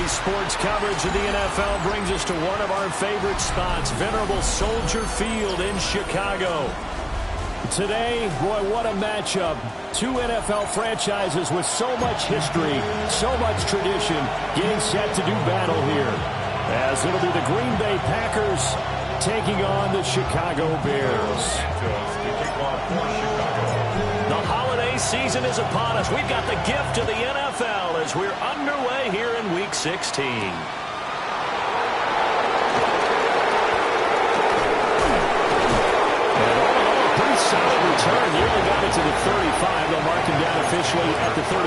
Daily sports coverage of the NFL brings us to one of our favorite spots, venerable Soldier Field in Chicago. Today, boy, what a matchup. Two NFL franchises with so much history, so much tradition, getting set to do battle here. As it'll be the Green Bay Packers taking on the Chicago Bears. The holiday season is upon us. We've got the gift of the NFL as we're underway here in Week 16. Solid return. Nearly got it to the 35. They'll mark him down officially at the 34.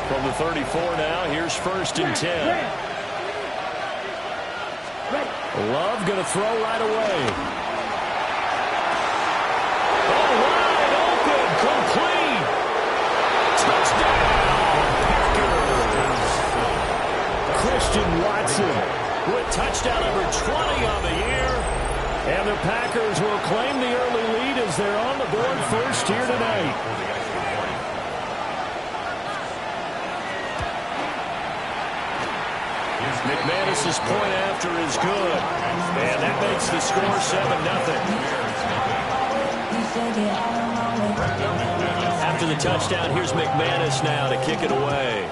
From the 34 now, here's 1st and 10. Love going to throw right away. Oh, wide open, complete. Touchdown, Packers. Christian Watson with touchdown number 20 on the year. And the Packers will claim the early lead as they're on the board first here tonight. McManus's point after is good. And that makes the score 7-0. After the touchdown, here's McManus now to kick it away.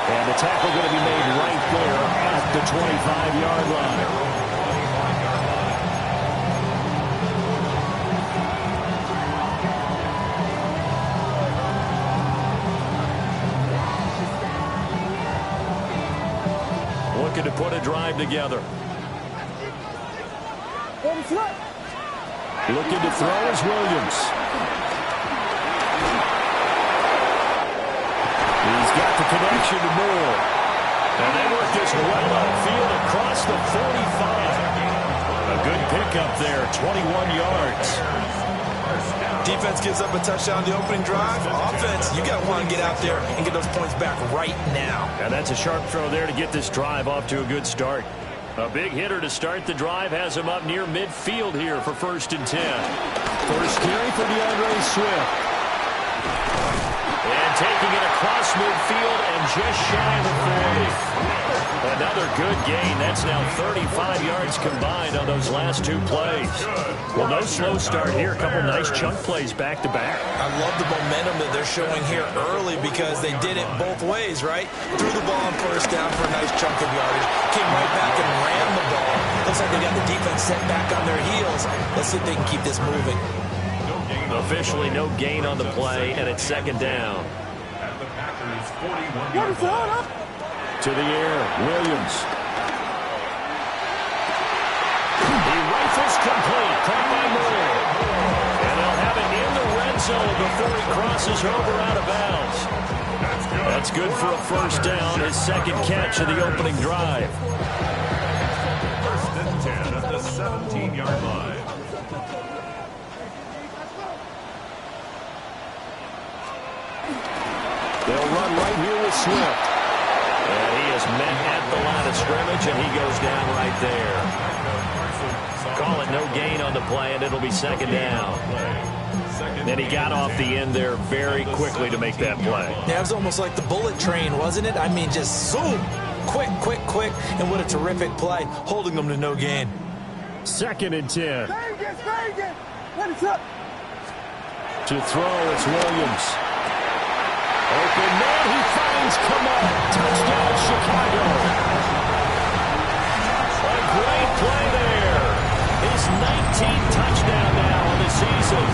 And the tackle going to be made right there at the 25-yard line. Looking to put a drive together. Looking to throw is Williams. He's got the connection to Moore. And they work this well upfield across the 45. A good pickup there, 21 yards. Defense gives up a touchdown the opening drive. Offense, you got to want to get out there and get those points back right now. And that's a sharp throw there to get this drive off to a good start. A big hitter to start the drive has him up near midfield here for 1st and 10. First carry for DeAndre Swift. And taking it across midfield and just shy of the 40. Another good gain. That's now 35 yards combined on those last two plays. Well, no slow start here. A couple nice chunk plays back-to-back. I love the momentum that they're showing here early because they did it both ways, right? Threw the ball on 1st down for a nice chunk of yardage. Came right back and ran the ball. Looks like they got the defense set back on their heels. Let's see if they can keep this moving. Officially no gain on the play, and it's 2nd down. At the Packers' 41-yard line. To the air, Williams. He rifles complete, caught by Moore. And they'll have it in the red zone before he crosses over out of bounds. That's good for a 1st down, his 2nd catch of the opening drive. 1st and 10 at the 17-yard line. They'll run right here with Swift. And he is met at the line of scrimmage, and he goes down right there. Call it no gain on the play, and it'll be 2nd down. Then he got off the end there very quickly to make that play. Yeah, it was almost like the bullet train, wasn't it? I mean, just zoom. Quick, quick, quick. And what a terrific play, holding them to no gain. 2nd and 10. Vegas, what is up? To throw, it's Williams. Open man, he finds Kamal. Touchdown, Chicago. A great play there. His 19th touchdown now on the season.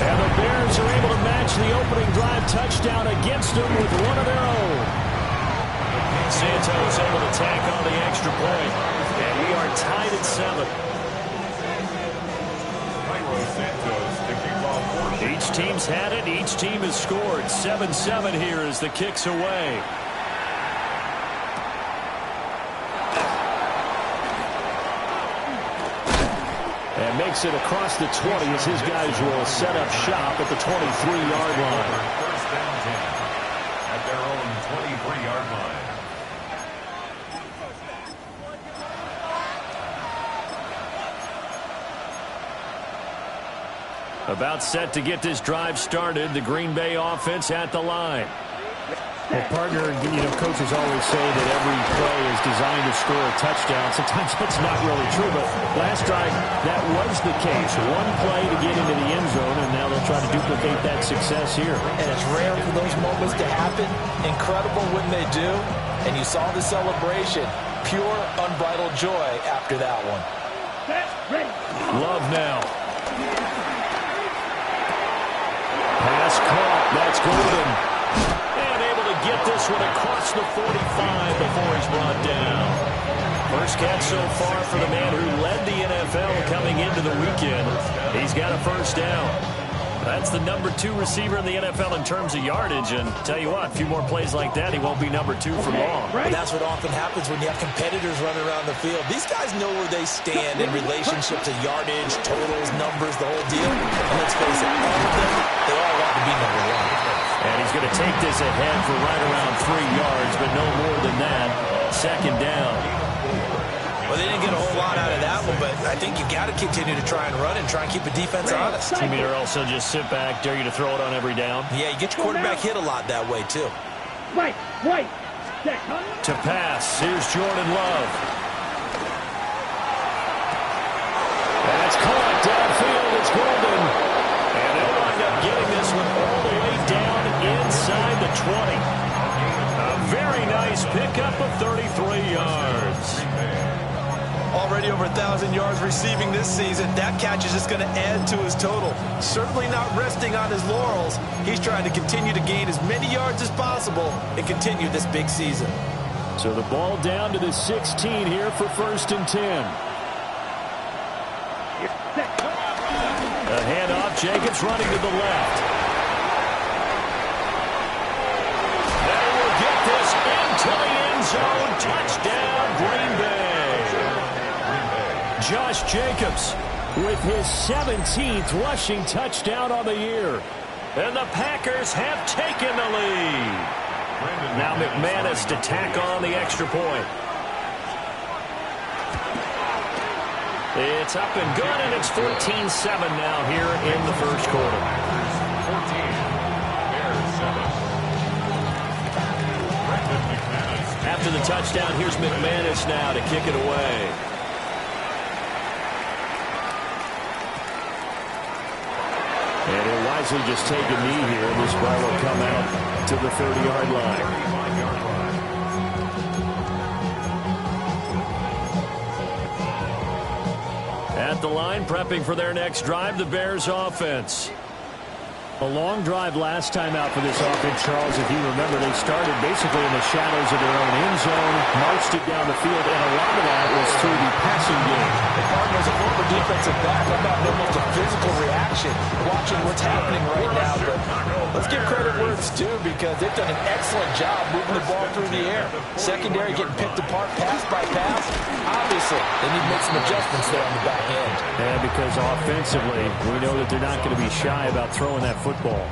And the Bears are able to match the opening drive touchdown against them with one of their own. Santos able to tack on the extra point. And we are tied at 7. Each team's had it. Each team has scored. 7-7 here as the kick's away. And makes it across the 20 as his guys will set up shop at the 23-yard line. 1st and 10 at their own 23-yard line. About set to get this drive started. The Green Bay offense at the line. Well, partner, coaches always say that every play is designed to score a touchdown. Sometimes that's not really true, but last drive, that was the case. One play to get into the end zone, and now they'll try to duplicate that success here. And it's rare for those moments to happen. Incredible when they do. And you saw the celebration. Pure, unbridled joy after that one. Love now. Pass caught. That's Golden. And able to get this one across the 45 before he's brought down. First catch so far for the man who led the NFL coming into the weekend. He's got a first down. That's the number 2 receiver in the NFL in terms of yardage. And tell you what, a few more plays like that, he won't be number 2 for long. And that's what often happens when you have competitors running around the field. These guys know where they stand in relationship to yardage, totals, numbers, the whole deal. And let's face it, all of them, they all want to be number 1. And he's going to take this ahead for right around 3 yards, but no more than that. Second down. Well, they didn't get a whole lot out of that one, but I think you got to continue to try and run and try and keep the defense honest. You mean, or else they'll just sit back, dare you to throw it on every down? Yeah, you get your quarterback hit a lot that way, too. Right. To pass, here's Jordan Love. That's caught downfield. It's Golden. And they'll wind up getting this one all the way down inside the 20. A very nice pickup of 33 yards. Already over 1,000 yards receiving this season. That catch is just going to add to his total. Certainly not resting on his laurels. He's trying to continue to gain as many yards as possible and continue this big season. So the ball down to the 16 here for 1st and 10. A handoff. Jacobs running to the left. They will get this into the end zone. Touchdown, Green Bay. Josh Jacobs with his 17th rushing touchdown on the year. And the Packers have taken the lead. Now McManus to tack on the extra point. It's up and good, and it's 14-7 now here in the first quarter. After the touchdown, here's McManus now to kick it away. And he'll wisely just take a knee here. This ball will come out to the 30-yard line. At the line, prepping for their next drive, the Bears offense. A long drive last time out for this offense, Charles. If you remember, they started basically in the shadows of their own end zone, marched it down the field, and a lot of that was through the passing game. The Cardinals, a former defensive back, I'm not almost a physical reaction watching what's happening right now, but let's give credit where it's due because they've done an excellent job moving the ball through the air. Secondary getting picked apart pass by pass. Obviously, they need to make some adjustments there on the back end. And because offensively, we know that they're not going to be shy about throwing that football.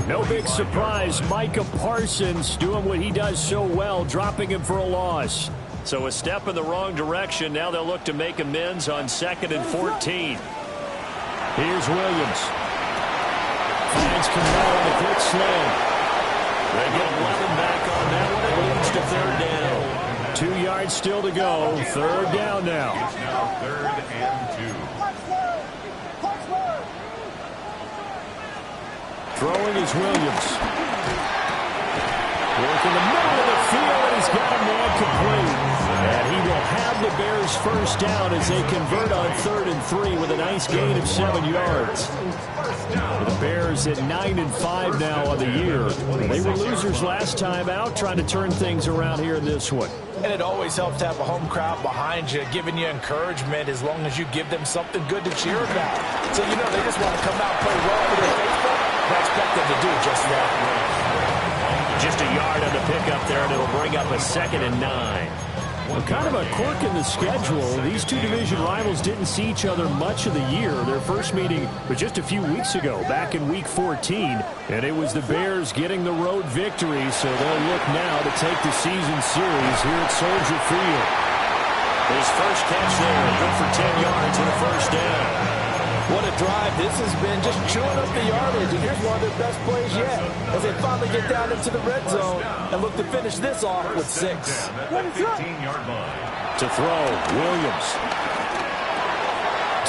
No big surprise, Micah Parsons doing what he does so well, dropping him for a loss. So a step in the wrong direction. Now they'll look to make amends on 2nd and 14. Here's Williams. Finds Camaro on the quick slant. They get 11 back on that one. It leads to 3rd down. 2 yards still to go. 3rd down now. It's now 3rd and 2. Throwing is Williams. Working the middle of the field, and he's got a man complete. And he will have the Bears first down as they convert on 3rd and 3 with a nice gain of 7 yards. The Bears at 9-5 now on the year. They were losers last time out, trying to turn things around here in this one. And it always helps to have a home crowd behind you, giving you encouragement as long as you give them something good to cheer about. So, you know, they just want to come out and play well for their faithful. I expect them to do just that. Just a yard on the pickup there, and it'll bring up a 2nd and 9. Well, kind of a quirk in the schedule. These two division rivals didn't see each other much of the year. Their first meeting was just a few weeks ago, back in Week 14. And it was the Bears getting the road victory, so they'll look now to take the season series here at Soldier Field. His first catch there, good for 10 yards and a first down. What a drive this has been, just chewing up the yardage, and here's one of their best plays yet as they finally get down into the red zone and look to finish this off with 6. To throw, Williams.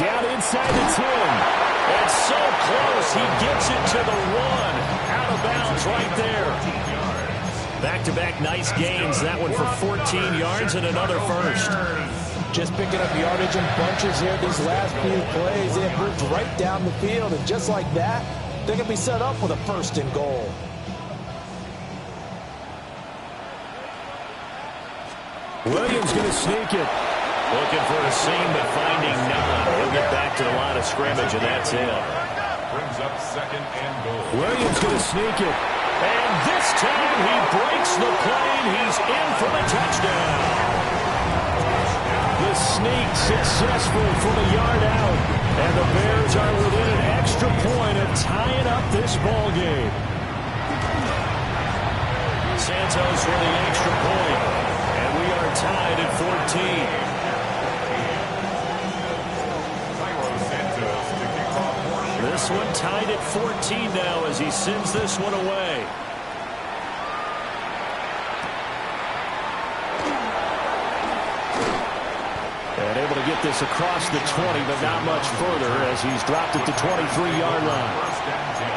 Down inside the 10. And so close, he gets it to the 1. Out of bounds right there. Back-to-back nice gains. That one for 14 yards and another first. Just picking up yardage in bunches here these last few plays. They have moved right down the field, and just like that, they're going to be set up with a 1st and goal. Williams going to sneak it. Looking for a seam, but finding none. He'll get back to the line of scrimmage, and that's it. Brings up 2nd and goal. Williams going to sneak it. And this time he breaks the plane. He's in for the touchdown. The sneak successful from a yard out. And the Bears are within an extra point of tying up this ball game. Santos for the extra point. And we are tied at 14. This one tied at 14 now as he sends this one away. And able to get this across the 20, but not much further as he's dropped it to 23-yard line. 1st and 10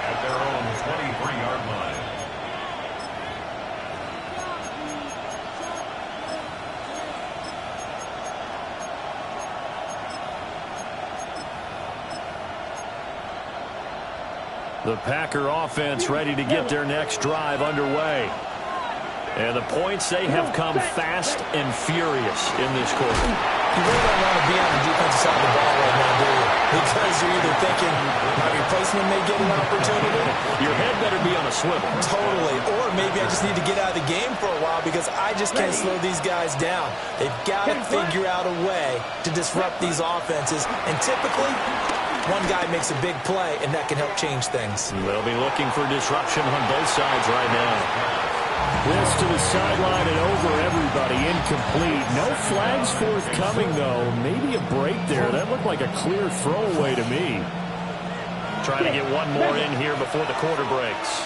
at their own 23-yard line. The Packer offense ready to get their next drive underway. And the points, they have come fast and furious in this quarter. You really don't want to be on the defensive side of the ball right now, do you? Because you're either thinking my replacement may get an opportunity. Your head better be on a swivel. Totally. Or maybe I just need to get out of the game for a while because I just can't slow these guys down. They've got to figure out a way to disrupt these offenses. And typically, one guy makes a big play, and that can help change things. They'll be looking for disruption on both sides right now. This to the sideline and over everybody, incomplete. No flags forthcoming, though. Maybe a break there. That looked like a clear throwaway to me. Trying to get one more in here before the quarter breaks.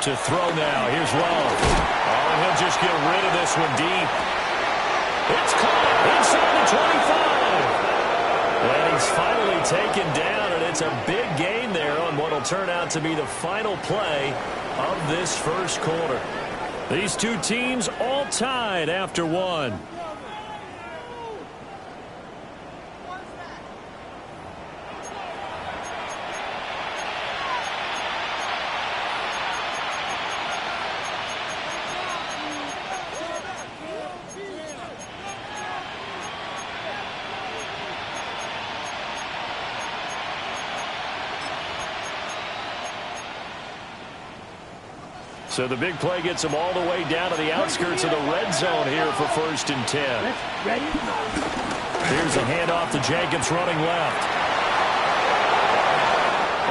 To throw now. Here's Love. Oh, and he'll just get rid of this one deep. It's caught inside the 25. And he's finally taken down, and it's a big gain there on what will turn out to be the final play of this first quarter. These two teams all tied after one. So the big play gets them all the way down to the outskirts of the red zone here for 1st and 10. Here's a handoff to Jacobs running left.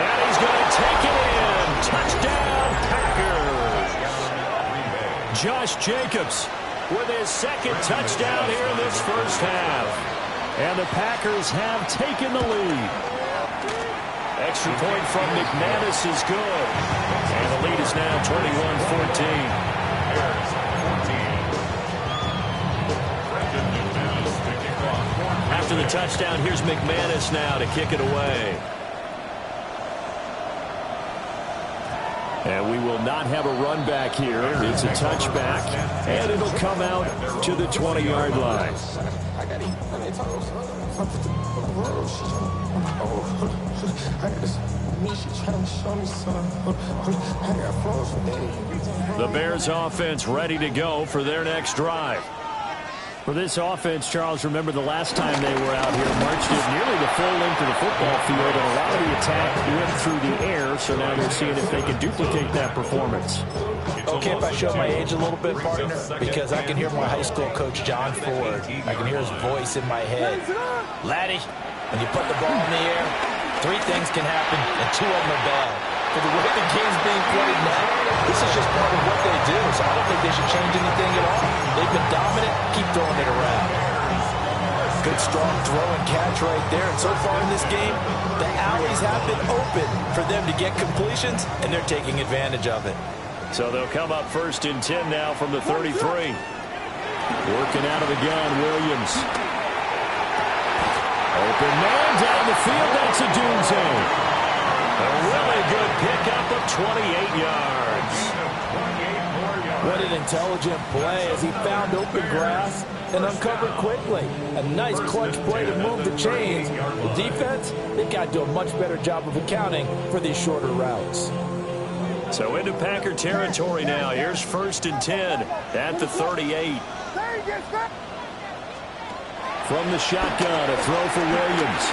And he's going to take it in. Touchdown, Packers. Josh Jacobs with his 2nd touchdown here in this first half. And the Packers have taken the lead. Extra point from McManus is good. And the lead is now 21-14. After the touchdown, here's McManus now to kick it away. And we will not have a run back here. It's a touchback, and it'll come out to the 20-yard line. The Bears offense ready to go for their next drive. For this offense, Charles, remember the last time they were out here, marched it nearly the full length of the football field, and a lot of the attack went through the air, so now they're seeing if they can duplicate that performance. Okay, if I show my age a little bit, partner, because I can hear my high school coach, John Ford. I can hear his voice in my head. Laddie, when you put the ball in the air, 3 things can happen, and 2 of them are bad. For the way the game's being played now, this is just part of what they do, so I don't think they should change anything at all. They've been dominant. Keep throwing it around. Good, strong throw and catch right there. And so far in this game, the alleys have been open for them to get completions, and they're taking advantage of it. So they'll come up 1st and 10 now from the 33. Working out of the gun, Williams. Open man down the field. That's a Dunze. A really good pickup of 28 yards. What an intelligent play as he found open grass and uncovered quickly. A nice clutch play to move the chains. The defense, they've got to do a much better job of accounting for these shorter routes. So into Packer territory now. Here's 1st and 10 at the 38. From the shotgun, a throw for Williams.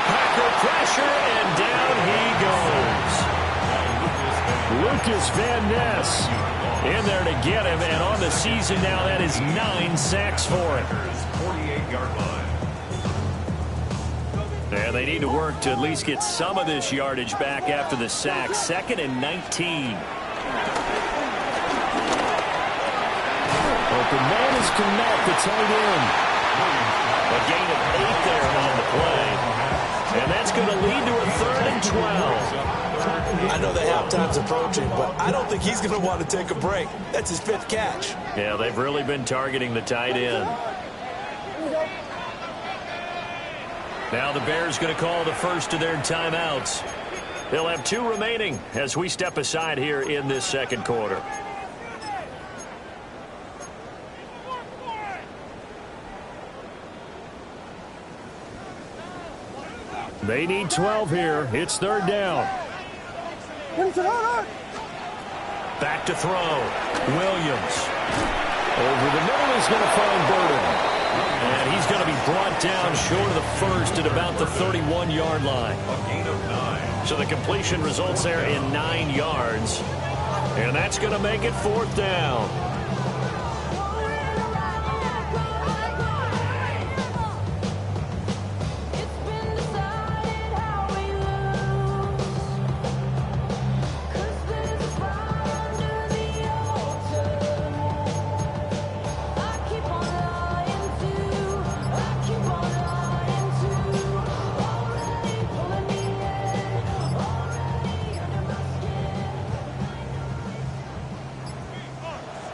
Packer pressure, and down he goes. Lucas Van Ness in there to get him, and on the season now, that is 9 sacks for him. 48-yard line. And they need to work to at least get some of this yardage back after the sack. 2nd and 19. Open man is Connect, the tight end. A gain of 8 there on the play. And that's going to lead to a 3rd and 12. I know the halftime's approaching, but I don't think he's going to want to take a break. That's his 5th catch. Yeah, they've really been targeting the tight end. Now the Bears going to call the first of their timeouts. They'll have 2 remaining as we step aside here in this 2nd quarter. They need 12 here. It's 3rd down. Back to throw. Williams. Over the middle is going to find Burden. And he's going to be brought down short of the first at about the 31-yard line. A gain of 9. So the completion results there in 9 yards. And that's going to make it 4th down.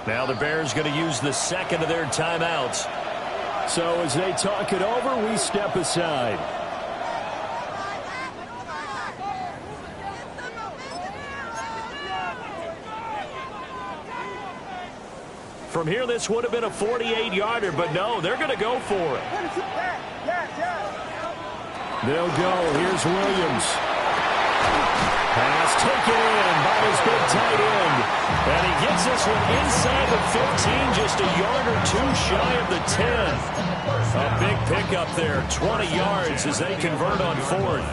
Now the Bears going to use the 2nd of their timeouts. So as they talk it over, we step aside. From here, this would have been a 48-yarder, but no, they're going to go for it. They'll go. Here's Williams. Pass taken in by his big tight end. And he gets this one inside the 15, just a yard or 2 shy of the 10. A big pickup there, 20 yards as they convert on 4th.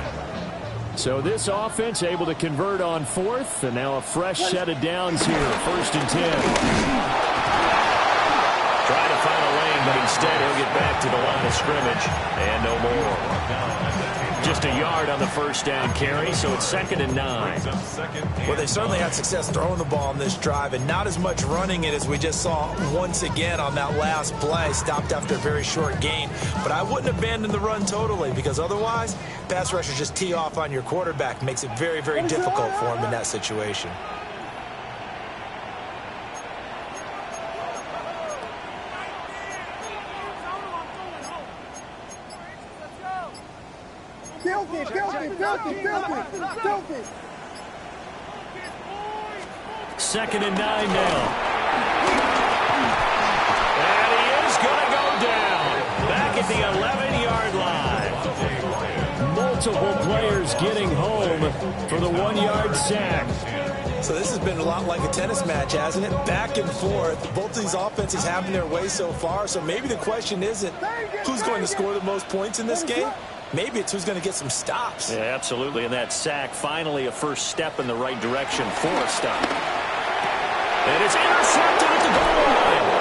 So this offense able to convert on 4th, and now a fresh set of downs here, 1st and 10. Trying to find a lane, but instead he'll get back to the line of scrimmage, and no more. Just a yard on the 1st down carry, so it's 2nd and 9. Well, they certainly had success throwing the ball on this drive, and not as much running it as we just saw once again on that last play. Stopped after a very short gain. But I wouldn't abandon the run totally, because otherwise, pass rushers just tee off on your quarterback. Makes it very, very difficult for him in that situation. Filthy. 2nd and 9 now. And he is going to go down. Back at the 11-yard line. Multiple players getting home for the 1-yard sack. So this has been a lot like a tennis match, hasn't it? Back and forth. Both of these offenses having their way so far. So maybe the question isn't who's going to score the most points in this game. Maybe it's who's going to get some stops. Yeah, absolutely. And that sack, finally a first step in the right direction for a stop. And it's intercepted at the goal line.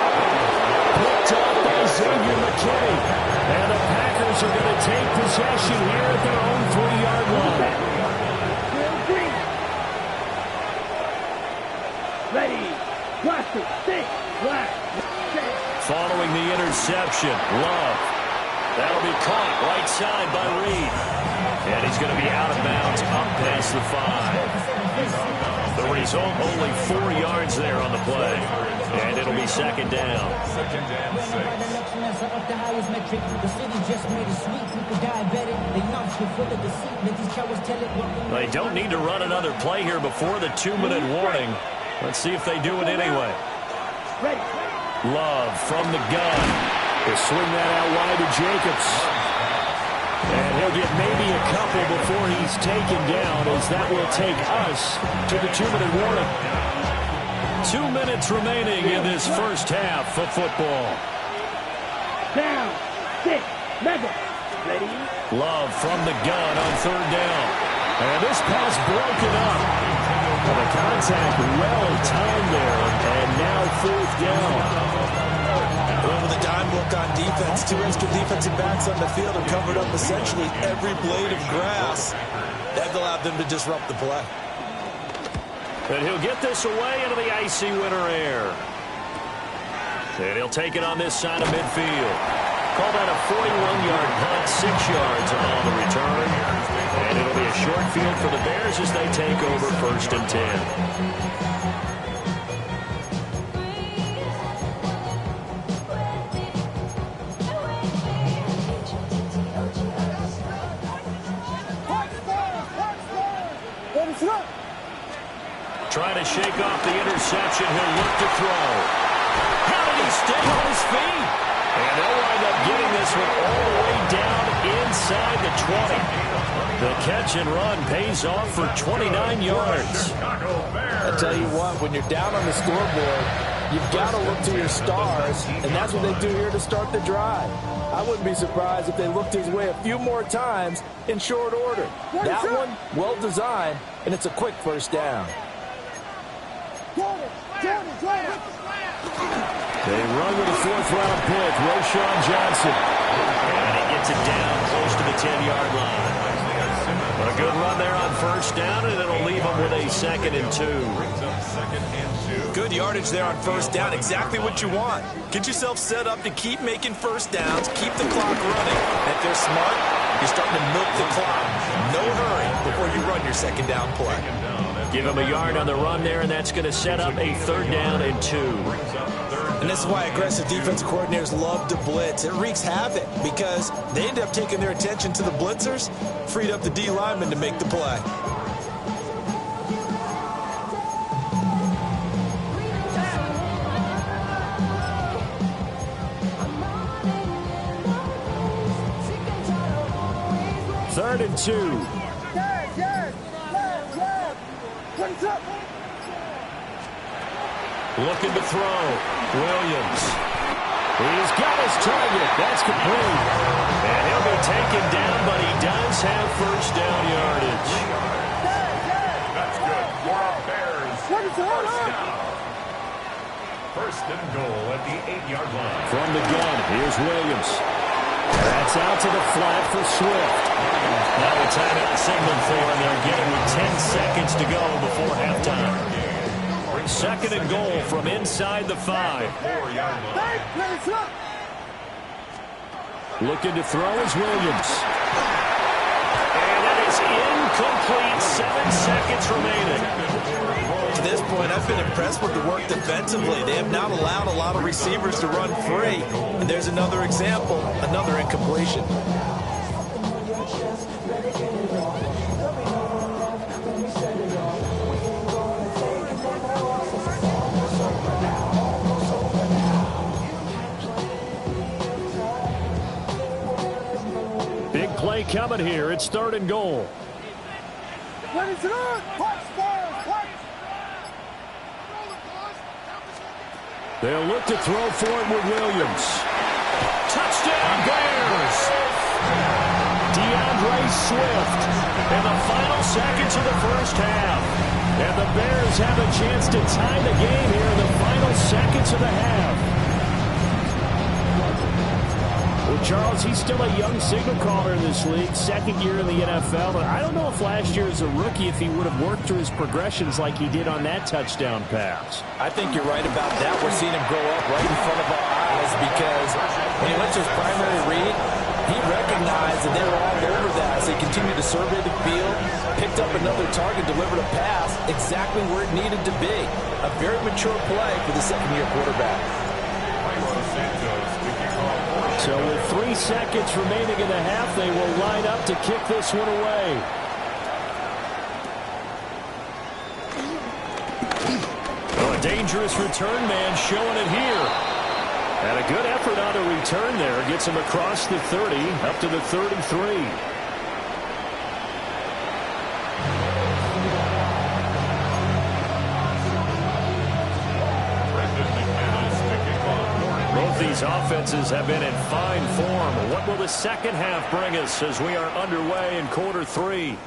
Picked up by Xavier McKinney. And the Packers are going to take possession here at their own 3-yard line. Ready, plastic, stick, black. Following the interception, Love. That'll be caught right side by Reed. And he's going to be out of bounds up past the 5. The result, only 4 yards there on the play. And it'll be second down. Second and 6. They don't need to run another play here before the 2-minute warning. Let's see if they do it anyway. Love from the gun. He'll swing that out wide to Jacobs. And he'll get maybe a couple before he's taken down, as that will take us to the 2-minute warning. 2 minutes remaining in this first half of football. Down. 6. Mega. Ready. Love from the gun on third down. And this pass broken up. Well, the contact well timed there, and now fourth down. Well, with a dime look on defense, 2 extra defensive backs on the field have covered up essentially every blade of grass. That allowed them to disrupt the play. And he'll get this away into the icy winter air. And he'll take it on this side of midfield. Call that a 41-yard punt, 6 yards on the return. And it'll be a short field for the Bears as they take over 1st and 10. Trying to shake off the interception. He'll look to throw. How did he stay on his feet? And they'll wind up getting this one all the way down inside the 20. The catch and run pays off for 29 yards. I tell you what, when you're down on the scoreboard, you've got to look to your stars, and that's what they do here to start the drive. I wouldn't be surprised if they looked his way a few more times in short order. That one, well designed, and it's a quick first down. They run with a 4th-round pick, Roschon Johnson. And he gets it down close to the 10-yard line. But a good run there on first down, and it'll leave them with a 2nd and 2. Good yardage there on first down. Exactly what you want. Get yourself set up to keep making first downs, keep the clock running. And if they're smart, you're starting to milk the clock. No hurry before you run your second down play. Give him a yard on the run there, and that's going to set up a 3rd down and 2. And this is why aggressive defense coordinators love to blitz. It wreaks havoc because they end up taking their attention to the blitzers, freed up the D lineman to make the play. Third and 2. Looking to throw. Williams. He's got his target. That's complete. And he'll be taken down, but he does have first down yardage. That's good for our Bears. First down. First and goal at the 8-yard line. From the gun, here's Williams. That's out to the flat for Swift. Now the timeout signal for him. They're getting 10 seconds to go before halftime. 2nd and goal from inside the 5. 4-yard line. Looking to throw is Williams. And that is incomplete. 7 seconds remaining. To this point, I've been impressed with the work defensively. They have not allowed a lot of receivers to run free. And there's another example, another incompletion. Big play coming here. It's 3rd and goal. They'll look to throw for it with Williams. Touchdown, Bears! DeAndre Swift in the final seconds of the first half. And the Bears have a chance to tie the game here in the final seconds of the half. Well, Charles, he's still a young signal caller in this league, 2nd year in the NFL. But I don't know if last year as a rookie, if he would have worked through his progressions like he did on that touchdown pass. I think you're right about that. We're seeing him grow up right in front of our eyes because when he went to his primary read, He recognized that they were all over that as they continued to survey the field, picked up another target, delivered a pass exactly where it needed to be. A very mature play for the second-year quarterback. So with 3 seconds remaining in the half, they will line up to kick this one away. Oh, a dangerous return man showing it here. And a good effort on a return there. Gets him across the 30, up to the 33. Both these offenses have been in fine form. What will the second half bring us as we are underway in quarter 3?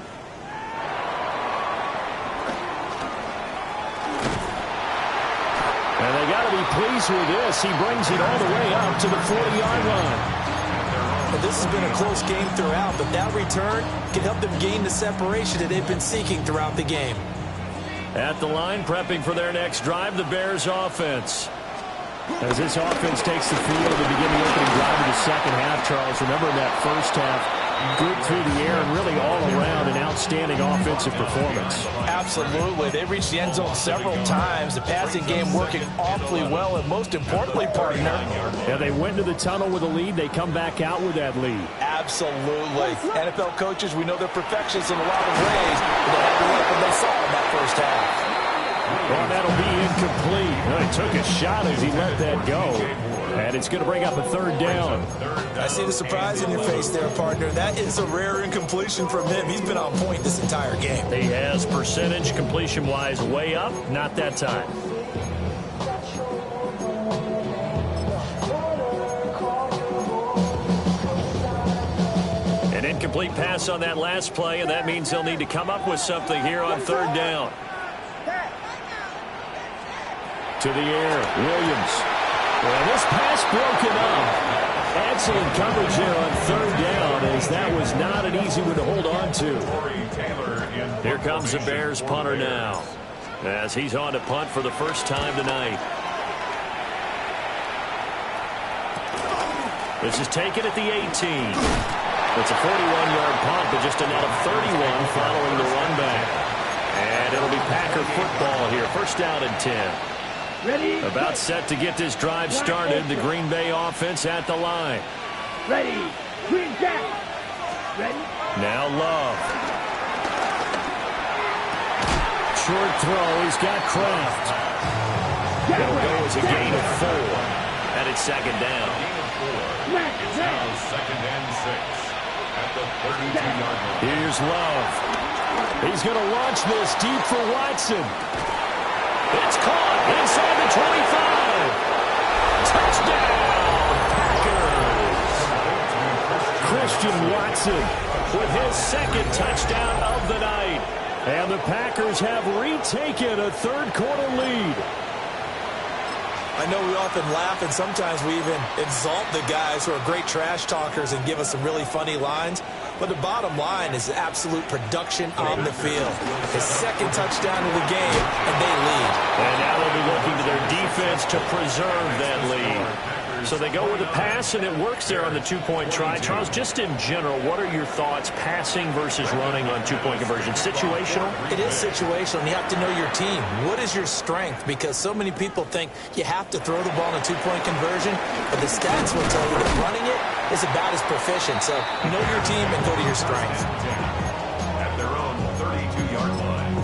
And they got to be pleased with this. He brings it all the way up to the 40-yard line. Well, this has been a close game throughout, but that return can help them gain the separation that they've been seeking throughout the game. At the line, prepping for their next drive, the Bears offense. As this offense takes the field to begin the opening drive of the second half, Charles, remember in that first half, good through the air and really all around an outstanding offensive performance. Absolutely. They reached the end zone several times. The passing game working awfully well, and most importantly, partner. Yeah, they went to the tunnel with a lead. They come back out with that lead. Absolutely. NFL coaches, we know they're perfectionists in a lot of ways, but they had to like what they saw in that first half. Well, that'll be incomplete. Well, he took a shot as he let that go. And it's going to bring up a third down. I see the surprise in your face there, partner. That is a rare incompletion from him. He's been on point this entire game. He has percentage completion-wise way up. Not that time. An incomplete pass on that last play, and that means they'll need to come up with something here on third down. To the air, Williams. Well, this pass broken up. Excellent coverage there on third down, as that was not an easy one to hold on to. Here comes the Bears punter now, as he's on to punt for the first time tonight. This is taken at the 18. It's a 41-yard punt, but just a net of 31 following the run back. And it'll be Packer football here. First down and 10. Ready? About set to get this drive started. The Green Bay offense at the line. Ready. Green Jack. Ready? Now Love. Short throw. He's got Kraft. It'll go as a gain of 4. And it's second down. It's now second and 6 at the 32-yard line. Here's Love. He's going to launch this deep for Watson. It's caught inside the 25. Touchdown, Packers. Christian Watson with his second touchdown of the night. And the Packers have retaken a third-quarter lead. I know we often laugh, and sometimes we even exalt the guys who are great trash talkers and give us some really funny lines. But the bottom line is absolute production on the field. His second touchdown of the game, and they lead. And now they'll be looking to their defense to preserve that lead. So they go with a pass, and it works there on the two-point try. Charles, just in general, what are your thoughts passing versus running on two-point conversion? Situational? It is situational, and you have to know your team. What is your strength? Because so many people think you have to throw the ball in a two-point conversion, but the stats will tell you that running it is about as proficient. So know your team and go to your strength. At their own 32-yard line.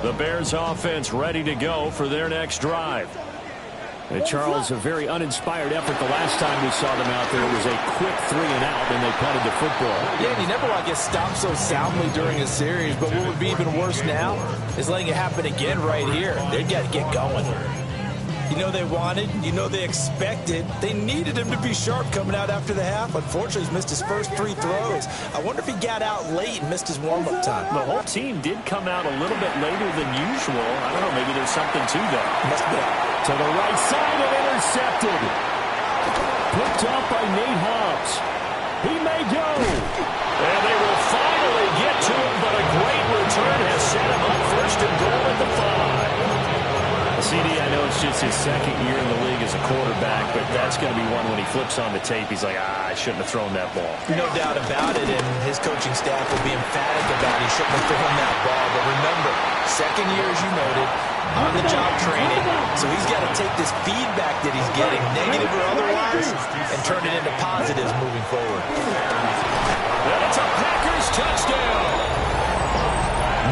The Bears offense ready to go for their next drive. And Charles, a very uninspired effort the last time we saw them out there. It was a quick 3-and-out, and they punted the football. Yeah, and you never want to get stopped so soundly during a series, but what would be even worse now is letting it happen again right here. They've got to get going. You know they wanted, you know they expected. They needed him to be sharp coming out after the half. Unfortunately, he's missed his first 3 throws. I wonder if he got out late and missed his warm-up time. The whole team did come out a little bit later than usual. I don't know, maybe there's something to that. Must be. To the right side and intercepted. Picked up by Nate Hobbs. He may go. And they will finally get to him, but a great return has set him up first and goal at the 5. CD, I know it's just his second year in the league as a quarterback, but that's going to be one when he flips on the tape. He's like, I shouldn't have thrown that ball. No doubt about it, and his coaching staff will be emphatic about he shouldn't have thrown that ball. But remember, second year, as you noted, on-the-job training, so he's got to take this feedback that he's getting, negative or otherwise, and turn it into positives moving forward. And it's a Packers touchdown.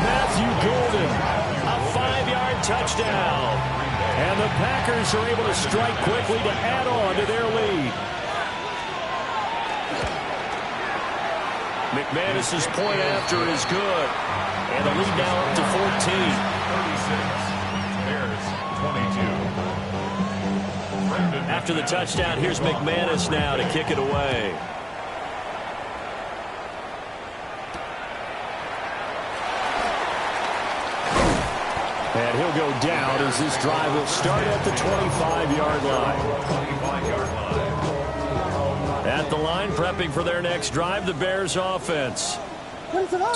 Matthew Golden, a 5-yard touchdown. And the Packers are able to strike quickly to add on to their lead. McManus's point after is good. And the lead now up to 14. 36. Bears 22. After the touchdown, here's McManus now to kick it away. And he'll go down as this drive will start at the 25-yard line. At the line, prepping for their next drive, the Bears offense.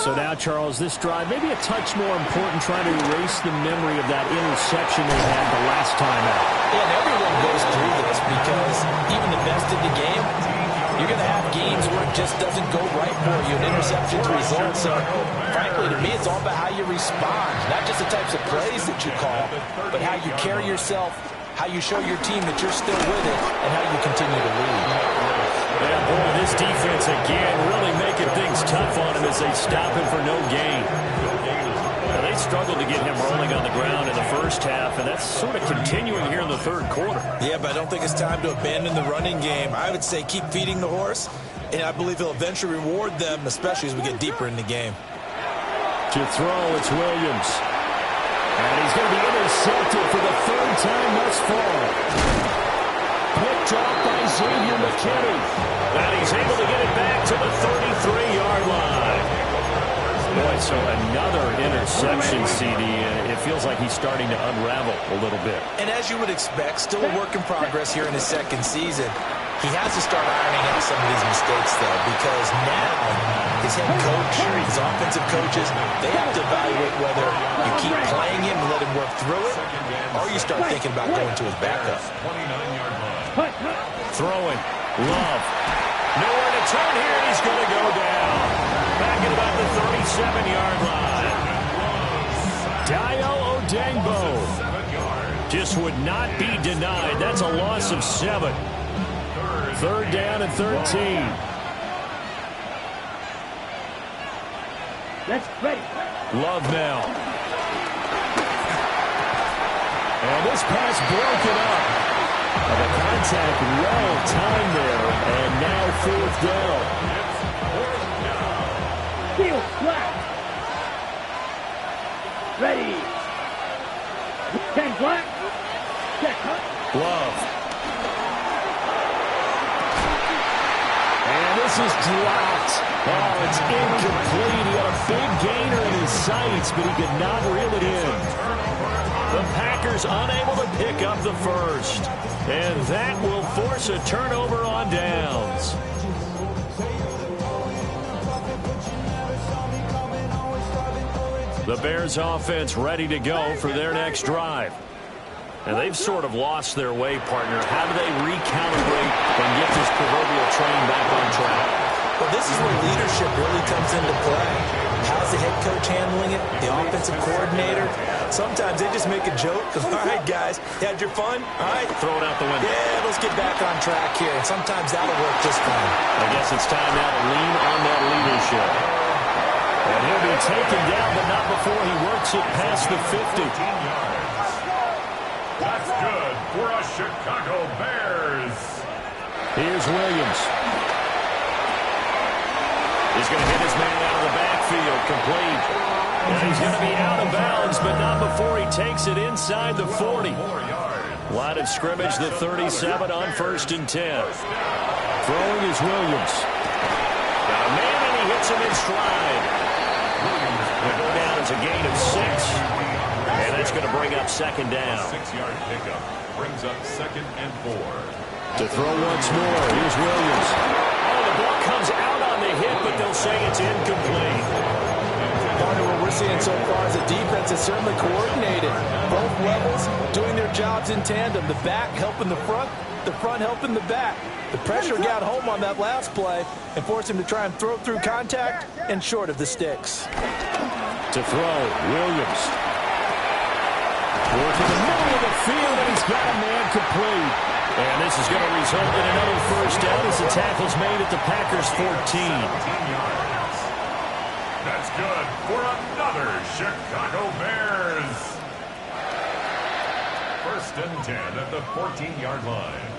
So now, Charles, this drive maybe a touch more important, trying to erase the memory of that interception they had the last time out. Yeah, and everyone goes through this because even the best in the game, you're going to have games where it just doesn't go right for you, and interceptions result. So, frankly, to me, it's all about how you respond, not just the types of plays that you call, but how you carry yourself, how you show your team that you're still with it, and how you continue to lead. Yeah, boy, this defense again really making things tough on him as they stop him for no gain. Now, they struggled to get him rolling on the ground in the first half, and that's sort of continuing here in the third quarter. Yeah, but I don't think it's time to abandon the running game. I would say keep feeding the horse, and I believe he'll eventually reward them, especially as we get deeper in the game. To throw, it's Williams. And he's going to be intercepted for the third time thus far. Picked off by Xavier McKinney. And he's able to get it back to the 33-yard line. Boy, so another interception, CD, and it feels like he's starting to unravel a little bit. And as you would expect, still a work in progress here in his second season. He has to start ironing out some of these mistakes, though, because now his head coach, his offensive coaches, they have to evaluate whether you keep playing him and let him work through it, or you start thinking about going to his backup. Throwing. Love. Nowhere to turn here, and he's going to go down. Back at about the 37-yard line. Dio Odengbo just would not be denied. That's a loss of 7. Third down and 13. Let's ready. Love now. And this pass broken up. The contact well timed there, and now fourth down. Field flat. Ready. 10 black. Check. Love. And this is dropped. Oh, it's incomplete. He had a big gainer in his sights, but he could not reel it in. The Packers unable to pick up the first. And that will force a turnover on downs. The Bears offense ready to go for their next drive. And they've sort of lost their way, partner. How do they recalibrate and get this proverbial train back on track? Well, this is where leadership really comes into play. How's the head coach handling it? The offensive coordinator? Sometimes they just make a joke. All right, guys, you had your fun? All right. Throw it out the window. Yeah, let's get back on track here. And sometimes that'll work just fine. I guess it's time now to lean on that leadership. And he'll be taken down, but not before he works it past the 50. That's good for us Chicago Bears. Here's Williams. He's going to hit his man out of the backfield, complete. And he's going to be out of bounds, but not before he takes it inside the 40. Line of scrimmage, the 37 on 1st and 10. Throwing is Williams. Got a man, and he hits him in stride. Will go down as a gain of 6. And that's going to bring up second down. 6-yard pickup brings up 2nd and 4. To throw once more, here's Williams. Oh, the ball comes out on the hit, but they'll say it's incomplete. Partner, what we're seeing so far is the defense is certainly coordinated. Both levels doing their jobs in tandem. The back helping the front helping the back. The pressure got home on that last play and forced him to try and throw through contact and short of the sticks. To throw, Williams. Working the middle of the field, and he's got a man complete. And this is going to result in another first down as the tackle's made at the Packers' 14. That's good for another Chicago Bears. First and 10 at the 14-yard line.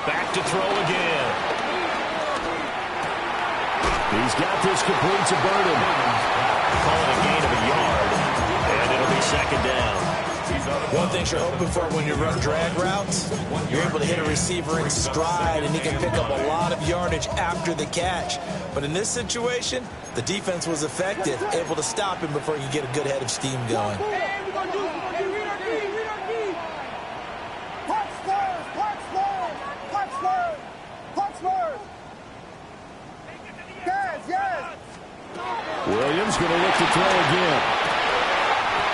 Back to throw again. He's got this complete to Burden. Calling a gain of a yard, and it'll be second down. One thing you're hoping for when you run drag routes, you're able to hit a receiver in stride, and he can pick up a lot of yardage after the catch. But in this situation, the defense was effective, able to stop him before he could get a good head of steam going. Williams going to look to throw again.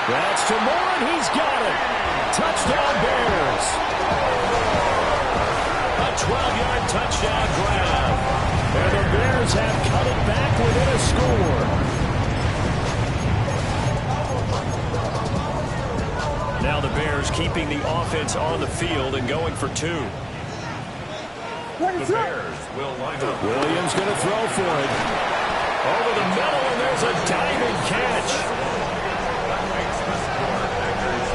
That's to Moore, and he's got it. Touchdown, Bears. A 12-yard touchdown grab. And the Bears have cut it back within a score. Now the Bears keeping the offense on the field and going for two. The Bears will line up. Williams going to throw for it. Over the middle, and there's a diving catch. That makes the score Packers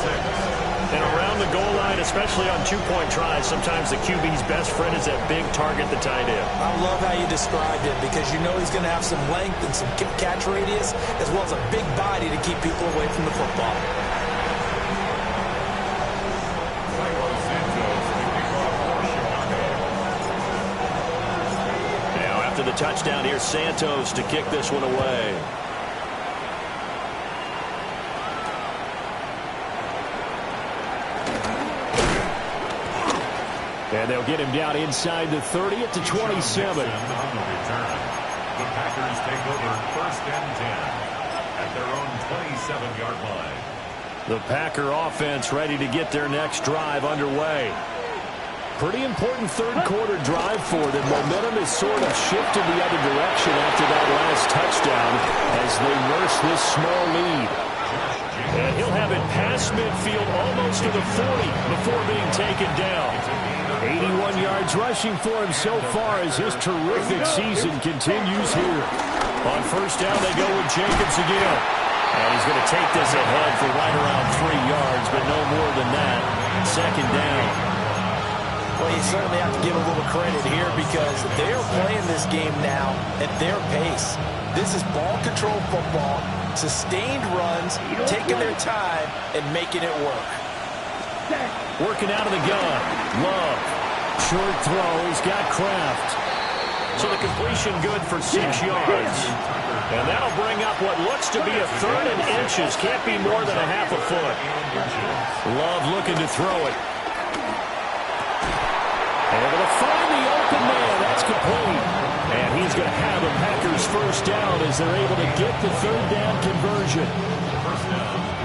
36. And around the goal line, especially on two-point tries, sometimes the QB's best friend is that big target, the tight end. I love how you described it because you know he's going to have some length and some catch radius as well as a big body to keep people away from the football. The touchdown here, Santos to kick this one away. And they'll get him down inside the 30 at the 27. The Packers take over first and 10 at their own 27-yard line. The Packer offense ready to get their next drive underway. Pretty important third-quarter drive for them. Momentum is sort of shifted the other direction after that last touchdown as they nurse this small lead. And he'll have it past midfield almost to the 40 before being taken down. 81 yards rushing for him so far as his terrific season continues here. On first down, they go with Jacobs again. And he's going to take this ahead for right around 3 yards, but no more than that. Second down. Well, you certainly have to give a little credit here because they are playing this game now at their pace. This is ball control football, sustained runs, taking their time, and making it work. Working out of the gun. Love. Short throw. He's got Kraft. So the completion good for 6 yards. And that'll bring up what looks to be a third and inches. Can't be more than a half a foot. Love looking to throw it. Able to find the open man. That's complete. And he's going to have the Packers first down as they're able to get the third down conversion.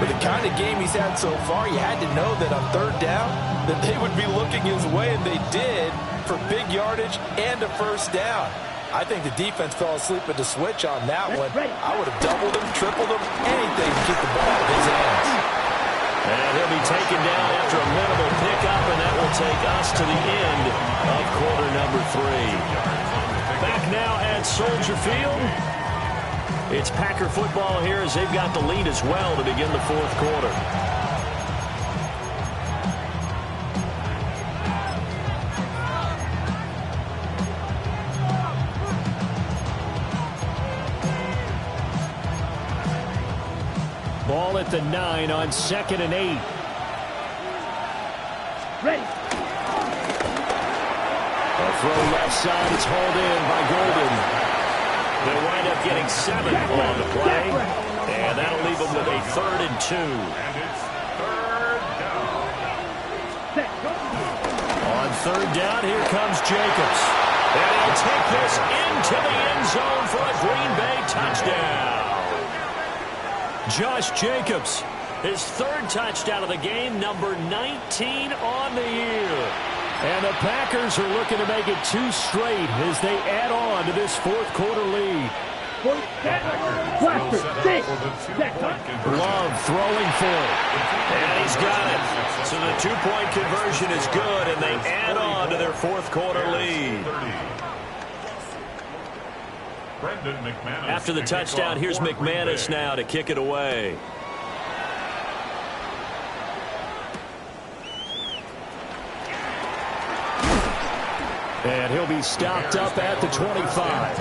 With the kind of game he's had so far, you had to know that on third down that they would be looking his way, and they did for big yardage and a first down. I think the defense fell asleep at the switch on that one. I would have doubled him, tripled him, anything to keep the ball out of his hands. And he'll be taken down after a minimal pickup, and that will take us to the end of quarter number 3. Back now at Soldier Field. It's Packer football here as they've got the lead as well to begin the fourth quarter. Ball at the 9 on 2nd and 8. Ready. A throw left side. It's hauled in by Golden. They'll wind up getting 7 on the play. And that'll leave them with a 3rd and 2. And it's third down. On 3rd down, here comes Jacobs. And he'll take this into the end zone for a Green Bay touchdown. Josh Jacobs, his third touchdown of the game, number 19 on the year. And the Packers are looking to make it 2 straight as they add on to this fourth quarter lead. Love throwing for it. And he's got it. So the 2-point conversion is good, and they add on to their fourth quarter lead. After the touchdown, here's McManus now to kick it away. And he'll be stopped up at the 25.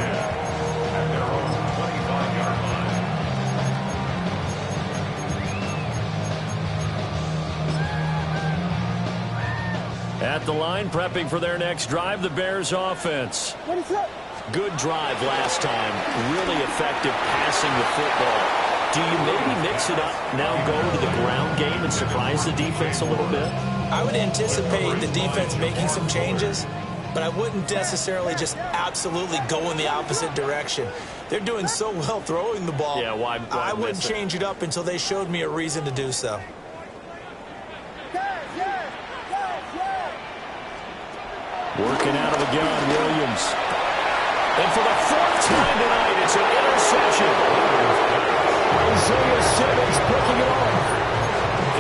At the line, prepping for their next drive, the Bears offense. What is up? Good drive last time. Really effective passing the football. Do you maybe mix it up, now go to the ground game and surprise the defense a little bit? I would anticipate the defense making some changes, but I wouldn't necessarily just absolutely go in the opposite direction. They're doing so well throwing the ball. Yeah, why I wouldn't change it up until they showed me a reason to do so. Working out of the gun, Williams. And for the 4th time tonight, it's an interception. Isaiah Simmons picking it off.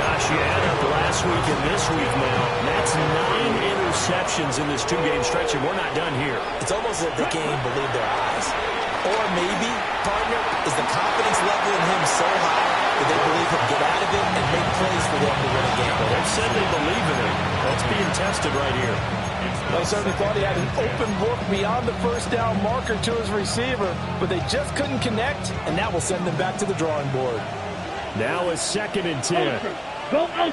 Gosh, you add up last week and this week now. That's 9 interceptions in this 2-game stretch, and we're not done here. It's almost as if they can't even believe their eyes. Or maybe, partner, is the confidence level in him so high that they believe he'll get out of it and make plays for them to win a game. Well, they've said they believe in him. That's being tested right here. I certainly thought he had an open look beyond the first down marker to his receiver, but they just couldn't connect, and that will send them back to the drawing board. Now a 2nd and 10. Go out.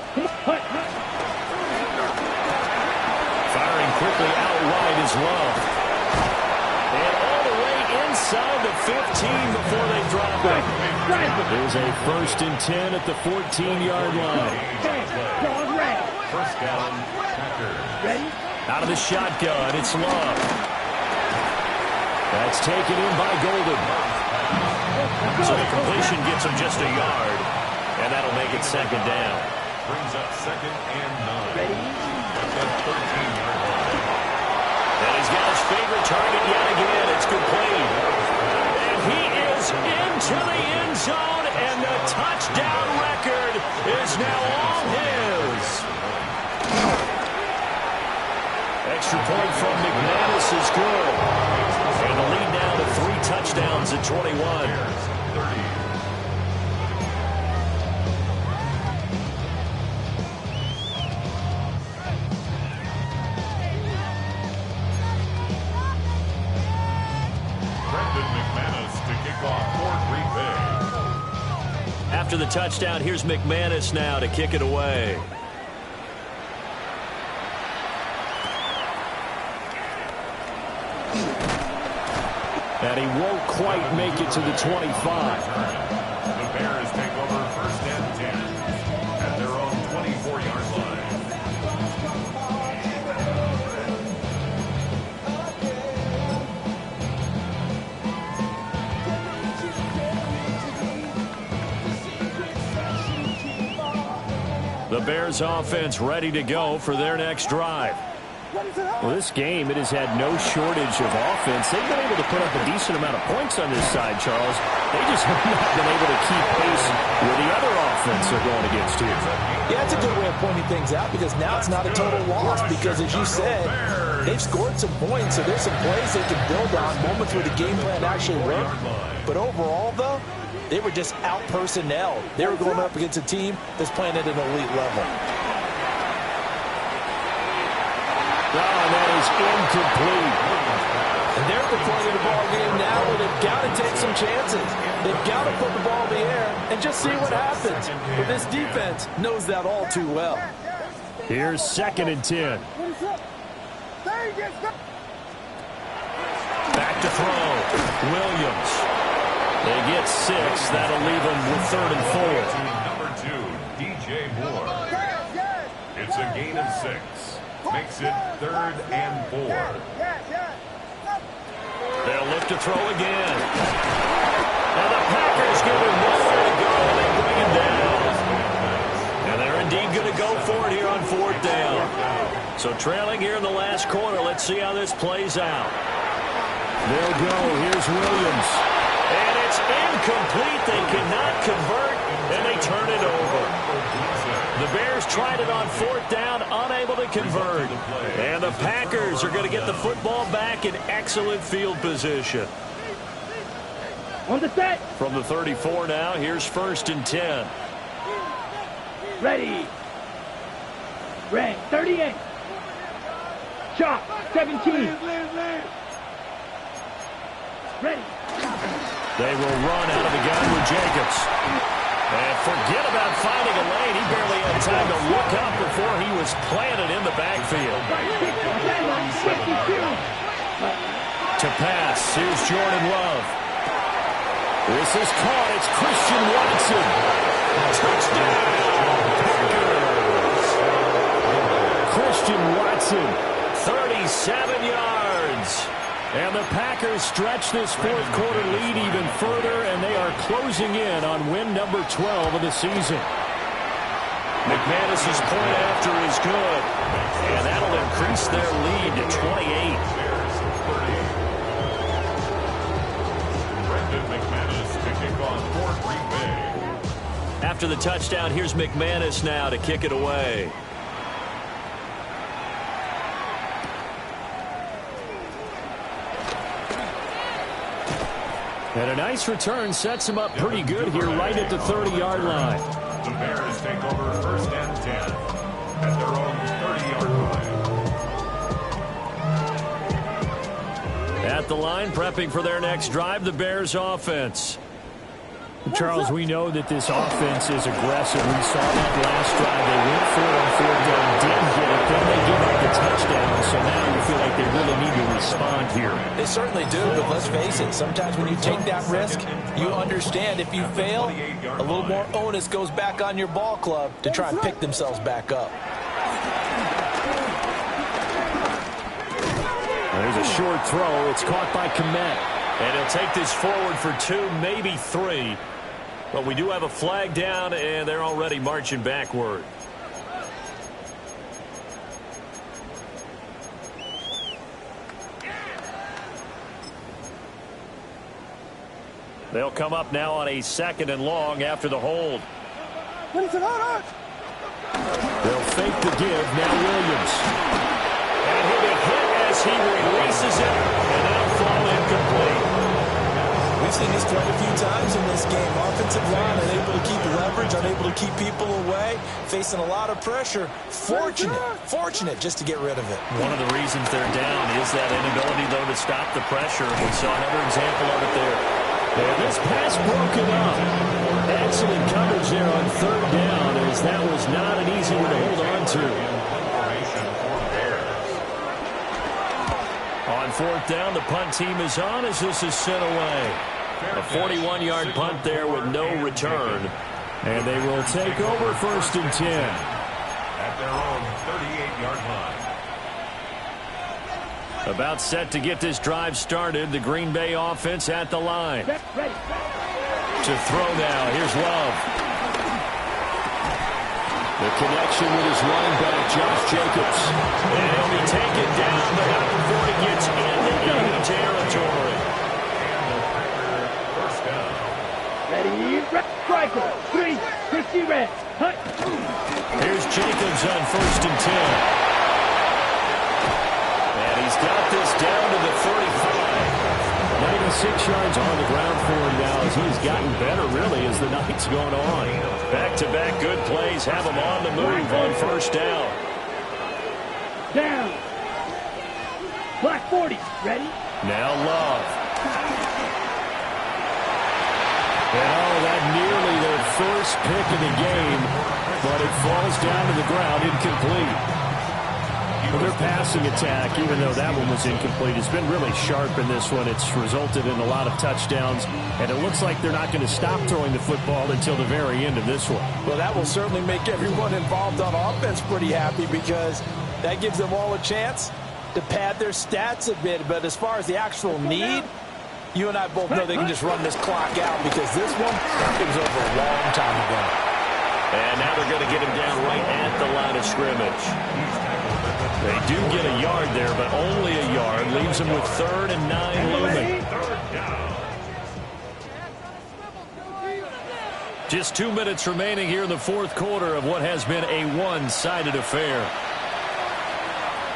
Firing quickly out wide is Love. And all the way inside the 15 before they drop it. There's a 1st and 10 at the 14-yard line. First down, Packers. Ready? Out of the shotgun, it's Love. That's taken in by Golden. So the completion gets him just a yard, and that'll make it 2nd down. Brings up 2nd and 9. At the 13-yard line. And he's got his favorite target yet again. It's complete. And he is into the end zone, and the touchdown record is now all his. Extra point from McManus is good. And the lead now to 3 touchdowns at 21. Brendan McManus to kick off for Green Bay. After the touchdown, here's McManus now to kick it away. And he won't quite make it to the 25. The Bears take over 1st and 10 at their own 24-yard line. The Bears offense ready to go for their next drive. Well, this game, it has had no shortage of offense. They've been able to put up a decent amount of points on this side, Charles. They just have not been able to keep pace with the other offense they're going against here. Yeah, it's a good way of pointing things out because now it's not a total loss because, as you said, they've scored some points, so there's some plays they can build on, moments where the game plan actually worked. But overall, though, they were just out-personnel. They were going up against a team that's playing at an elite level. Oh, that is incomplete. And they're at the point of the ball game now where they've got to take some chances. They've got to put the ball in the air and just see what happens. But this defense knows that all too well. Here's 2nd and 10. Back to throw. Williams. They get 6. That'll leave them with 3rd and 4. Number 2, DJ Moore. It's a gain of 6. Makes it 3rd and 4. to throw again. And the Packers give him nowhere to go, and they bring him down. And they're indeed going to go for it here on 4th down. So trailing here in the last quarter. Let's see how this plays out. They'll go. Here's Williams. And it's incomplete. They cannot convert, and they turn it over. The Bears tried it on 4th down, unable to convert. And the Packers are going to get the football back in excellent field position. On the set. From the 34 now, here's 1st and 10. Ready. Red, 38. Shot, 17. Ready. They will run out of the gun with Jacobs. And forget about finding a lane. He barely had time to look up before he was planted in the backfield. To pass, here's Jordan Love. This is caught. It's Christian Watson. Touchdown, Packers. Christian Watson, 37 yards. And the Packers stretch this 4th quarter lead even further, and they are closing in on win number 12 of the season. McManus's point after is good, and that'll increase their lead to 28. After the touchdown, here's McManus now to kick it away. And a nice return sets him up pretty good here right at the 30-yard line. The Bears take over 1st and 10 at their own 30-yard line. At the line, prepping for their next drive, the Bears offense. Charles, we know that this offense is aggressive. We saw that last drive. They went for it on 4th down, didn't get it, then they give up the touchdown. So now you feel like they really need to respond here. They certainly do, but let's face it, sometimes when you take that risk, you understand if you fail, a little more onus goes back on your ball club to try and pick themselves back up. There's a short throw. It's caught by Kmet. And he'll take this forward for 2, maybe 3. But we do have a flag down, and they're already marching backward. They'll come up now on a 2nd and long after the hold. They'll fake the give. Now Williams. And he'll be hit as he releases it, and that'll fall incomplete. We've seen this quite a few times in this game. Offensive line unable to keep leverage, unable to keep people away, facing a lot of pressure. Fortunate just to get rid of it. One of the reasons they're down is that inability, though, to stop the pressure. We saw another example of it there. And this pass broken up. Excellent coverage there on 3rd down, as that was not an easy one to hold on to. On 4th down, the punt team is on as this is sent away. A 41-yard punt there with no return. And they will take over 1st and 10. At their own 38-yard line. About set to get this drive started. The Green Bay offense at the line. To throw now. Here's Love. The connection with his running back, Josh Jacobs. And he'll be taken down, but not before he gets into enemy territory. First down. Ready, striker, 3, 60 red. Hut. Here's Jacobs on 1st and 10. And he's got this down to the 35. 96 yards on the ground for him now as he's gotten better, really, as the night's going on. Back-to-back good plays have him on the move on 1st down. Down. Black 40, ready? Now Love. And that nearly their first pick of the game, but it falls down to the ground incomplete. Well, their passing attack, even though that one was incomplete, has been really sharp in this one. It's resulted in a lot of touchdowns, and it looks like they're not going to stop throwing the football until the very end of this one. Well, that will certainly make everyone involved on offense pretty happy because that gives them all a chance to pad their stats a bit. But as far as the actual need, You and I both know they can just run this clock out because this one, it was over a long time ago. And now they're going to get him down right at the line of scrimmage. They do get a yard there, but only a yard. Leaves them with 3rd and 9 looming. Just 2 minutes remaining here in the fourth quarter of what has been a one-sided affair.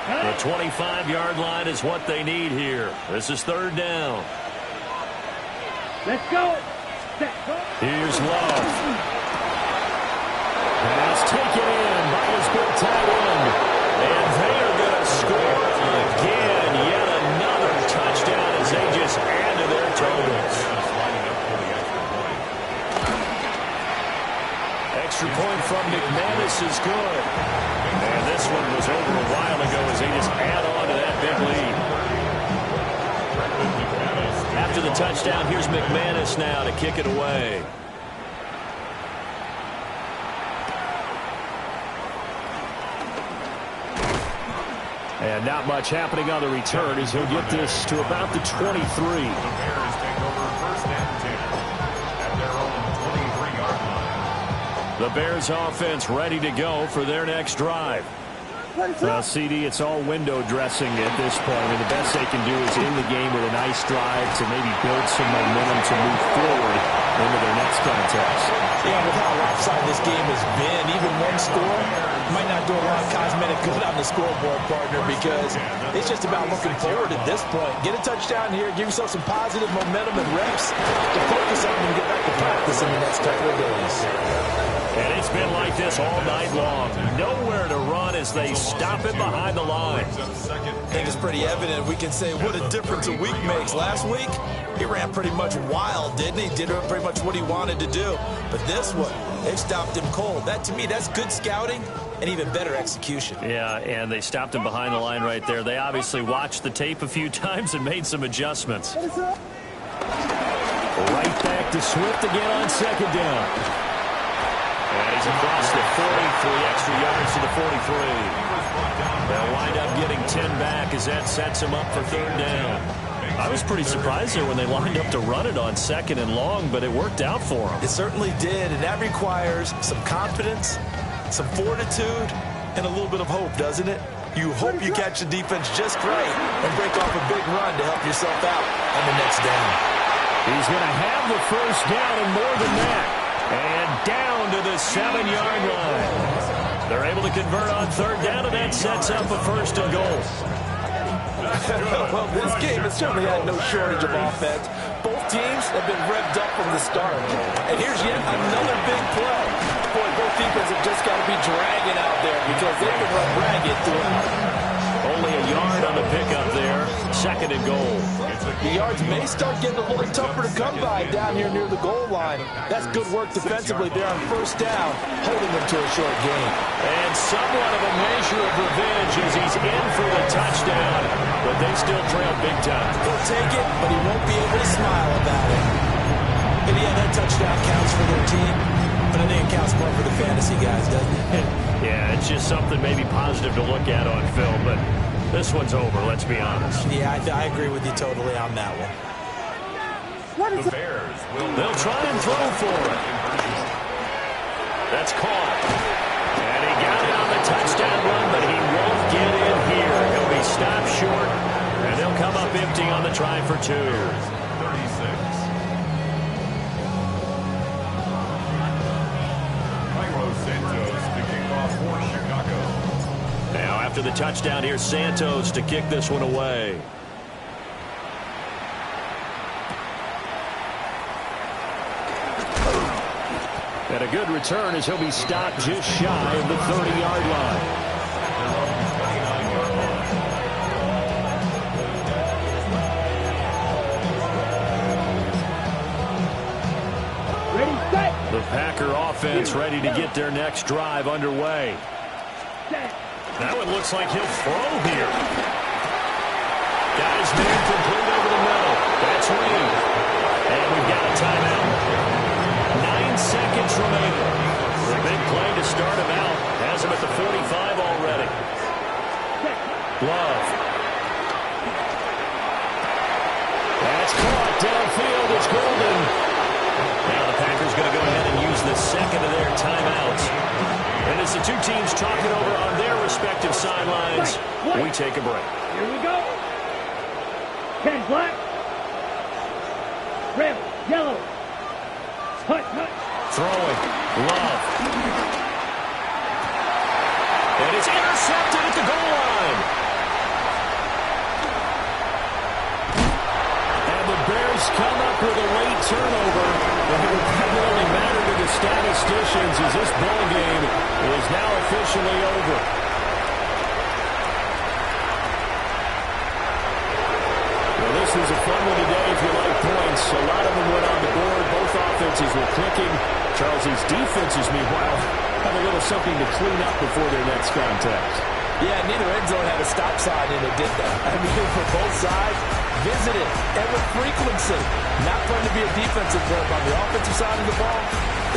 The 25-yard line is what they need here. This is 3rd down. Let's go. Here's Love. Pass taken in by his big tight end. And they are going to score again. Yet another touchdown as they just add to their totals. Extra point from McManus is good. And this one was over a while ago as they just add on to that big lead. After the touchdown, here's McManus now to kick it away. And not much happening on the return as he'll get this to about the 23. The Bears take over 1st and 10 at their own 23-yard line. The Bears offense ready to go for their next drive. Well, CD, it's all window dressing at this point, and the best they can do is in the game with a nice drive to maybe build some momentum to move forward into their next contest. Yeah, with how lopsided this game has been, even one score might not do a lot of cosmetic good on the scoreboard, partner, because it's just about looking forward at this point. Get a touchdown here, give yourself some positive momentum and reps to focus on and get back to practice in the next couple of days. And it's been like this all night long. Nowhere to run as they stop it behind the line. I think it's pretty evident. We can say what a difference a week makes. Last week, he ran pretty much wild, didn't he? Did pretty much what he wanted to do. But this one, they've stopped him cold. That, to me, that's good scouting and even better execution. Yeah, and they stopped him behind the line right there. They obviously watched the tape a few times and made some adjustments. Right back to Swift again on 2nd down. And he's across the 40 for the extra yards to the 43. They'll wind up getting 10 back as that sets him up for 3rd down. I was pretty surprised there when they lined up to run it on 2nd and long, but it worked out for them. It certainly did, and that requires some confidence, some fortitude, and a little bit of hope, doesn't it? You hope you catch the defense just right and break off a big run to help yourself out on the next down. He's going to have the 1st down and more than that. And down to the 7-yard line. They're able to convert on 3rd down, and that sets up a 1st and goal. Well, this game has certainly had no shortage of offense. Both teams have been revved up from the start. And here's yet another big play. Boy, both defenses have just got to be dragging out there because they can run ragged throughout. Only a yard on the pickup there. 2nd and goal. The yards may start getting a little tougher to come by down here near the goal line. That's good work defensively there on 1st down, holding them to a short gain. And somewhat of a measure of revenge as he's in for the touchdown, but they still trail big time. He'll take it, but he won't be able to smile about it. And yeah, that touchdown counts for their team, but I think it counts more for the fantasy guys, doesn't it? Yeah, it's just something maybe positive to look at on film, but this one's over, let's be honest. Yeah, I agree with you totally on that one. The Bears will... They'll try and throw for it. That's caught. And he got it on the touchdown run, but he won't get in here. He'll be stopped short, and they'll come up empty on the try for 2. 36. Santos to kick off for Chicago. Now after the touchdown, here's Santos to kick this one away. And a good return as he'll be stopped just shy of the 30-yard line. The Packer offense ready to get their next drive underway. That one looks like he'll throw here. Got his man complete over the middle. That's Reed. And we've got a timeout. 9 seconds remaining. The big play to start him out. Has him at the 45 already. Love. And That's caught downfield. It's golden. Now the Packers going to go ahead and use the second of their timeouts. And as the two teams talk it over on their respective sidelines, we take a break. Here we go. 10 black. Red, yellow. Hut. Throwing. Love. And it's intercepted at the goal line. And the Bears come up with a late turnover. But it will primarily matter to the statisticians as this ball game is now officially over. Well, this was a fun one today if you like points. A lot of them went on the board. Both offenses were clicking. Charles, these defenses, meanwhile, have a little something to clean up before their next contact. Yeah, neither end zone had a stop sign, and it did that. I mean, for both sides, visited, and with frequency. Not fun to be a defensive verb. On the offensive side of the ball,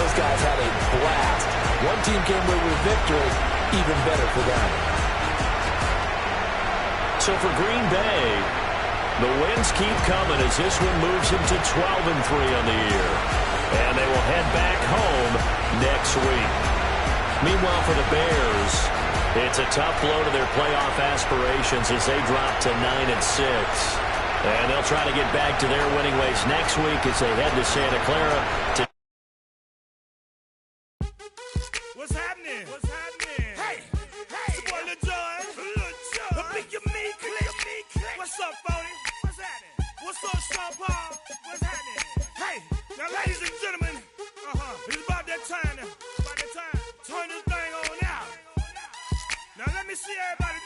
those guys had a blast. One team came away with victory, even better for them. So for Green Bay, the wins keep coming as this one moves him to 12-3 on the year. And they will head back home next week. Meanwhile, for the Bears, it's a tough blow to their playoff aspirations as they drop to 9-6. And they'll try to get back to their winning ways next week as they head to Santa Clara to What's happening? What's happening? Hey, it's your boy Lil Jon. The big your me click. What's up, Phony? What's happening? What's up, Sean Paul? What's happening? Hey, now ladies and gentlemen, it's about that time now. Turn this thing on out. Now let me see everybody